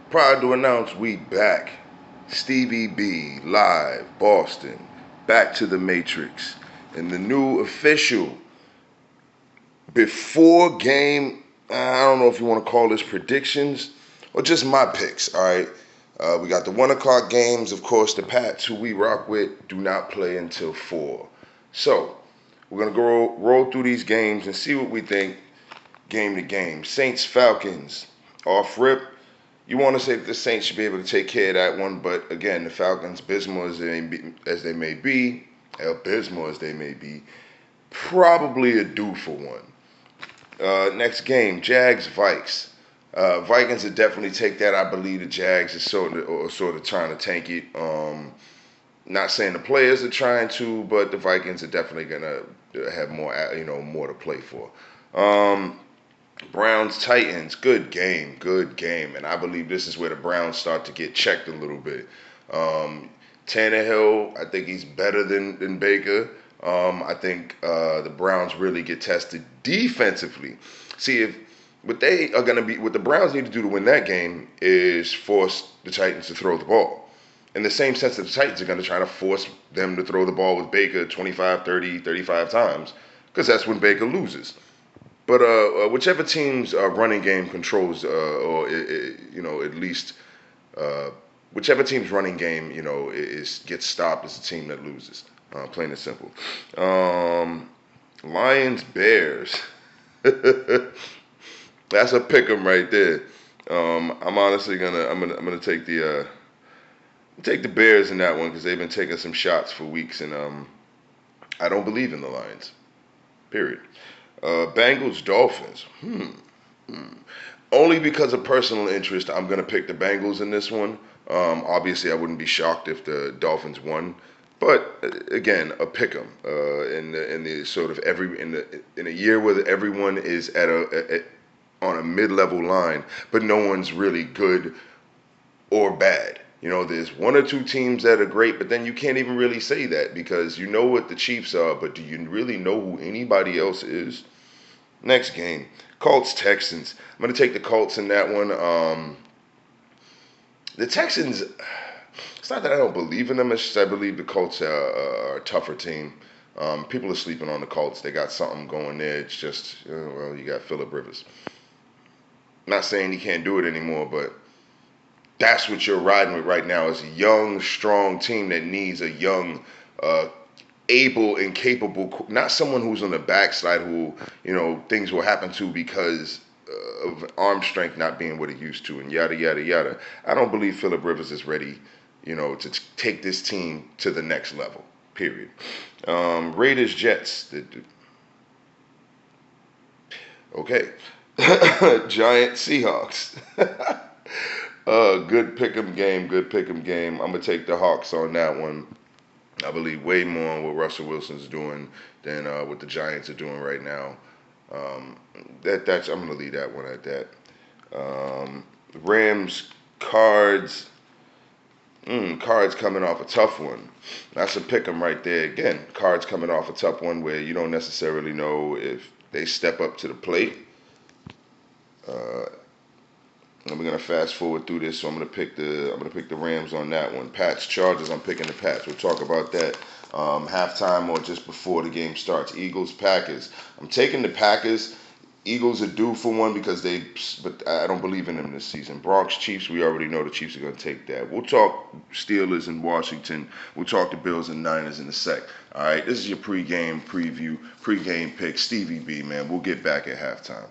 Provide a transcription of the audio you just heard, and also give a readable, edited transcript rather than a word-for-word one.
Proud to announce we back. Stevie B, live, Boston, back to the Matrix. And the new official before game, I don't know if you want to call this predictions or just my picks, all right? We got the 1 o'clock games. Of course, the Pats, who we rock with, do not play until 4. So, we're going to go roll through these games and see what we think game to game. Saints, Falcons, off rip. You want to say that the Saints should be able to take care of that one, but again, the Falcons, abysmal as they may be, probably a due for one. Next game, Jags, Vikes. Vikings would definitely take that. I believe the Jags are sort of trying to tank it. Not saying the players are trying to, but the Vikings are definitely gonna have more to play for. Browns, Titans, good game, and I believe this is where the Browns start to get checked a little bit. Tannehill, I think he's better than Baker. I think the Browns really get tested defensively. See, if what the Browns need to do to win that game is force the Titans to throw the ball. In the same sense that the Titans are going to try to force them to throw the ball with Baker 25, 30, 35 times, because that's when Baker loses. But whichever team's running game controls, at least whichever team's running game, gets stopped is the team that loses. Plain and simple. Lions, Bears. That's a pick 'em right there. I'm honestly gonna take the Bears in that one because they've been taking some shots for weeks, and I don't believe in the Lions. Period. Bengals, Dolphins. Only because of personal interest, I'm gonna pick the Bengals in this one. Obviously, I wouldn't be shocked if the Dolphins won, but again, a pick 'em. In the sort of in a year where everyone is on a mid-level line, but no one's really good or bad. There's one or two teams that are great, but then you can't even really say that because you know what the Chiefs are, but do you really know who anybody else is? Next game, Colts, Texans. I'm going to take the Colts in that one. The Texans, it's not that I don't believe in them, it's just I believe the Colts are a tougher team. People are sleeping on the Colts. They got something going there. It's just, you got Phillip Rivers. Not saying he can't do it anymore, but that's what you're riding with right now is a young, strong team that needs a young, able and capable, not someone who's on the backside who, things will happen to because of arm strength not being what it used to and yada, yada, yada. I don't believe Phillip Rivers is ready, to take this team to the next level, period. Raiders, Jets. Okay. Giants, Seahawks. Good pick'em game. I'm gonna take the Hawks on that one. I believe way more in what Russell Wilson's doing than what the Giants are doing right now. I'm gonna leave that one at that. Rams, Cards. Cards coming off a tough one. That's a pick'em right there. Again, Cards coming off a tough one where you don't necessarily know if they step up to the plate. And we're gonna fast forward through this, so I'm gonna pick the Rams on that one. Pats, Chargers. I'm picking the Pats. We'll talk about that halftime or just before the game starts. Eagles, Packers. I'm taking the Packers. Eagles are due for one but I don't believe in them this season. Bronx, Chiefs. We already know the Chiefs are gonna take that. We'll talk Steelers and Washington. We'll talk the Bills and Niners in a sec. All right, this is your pregame preview, pregame pick. Stevie B, man. We'll get back at halftime.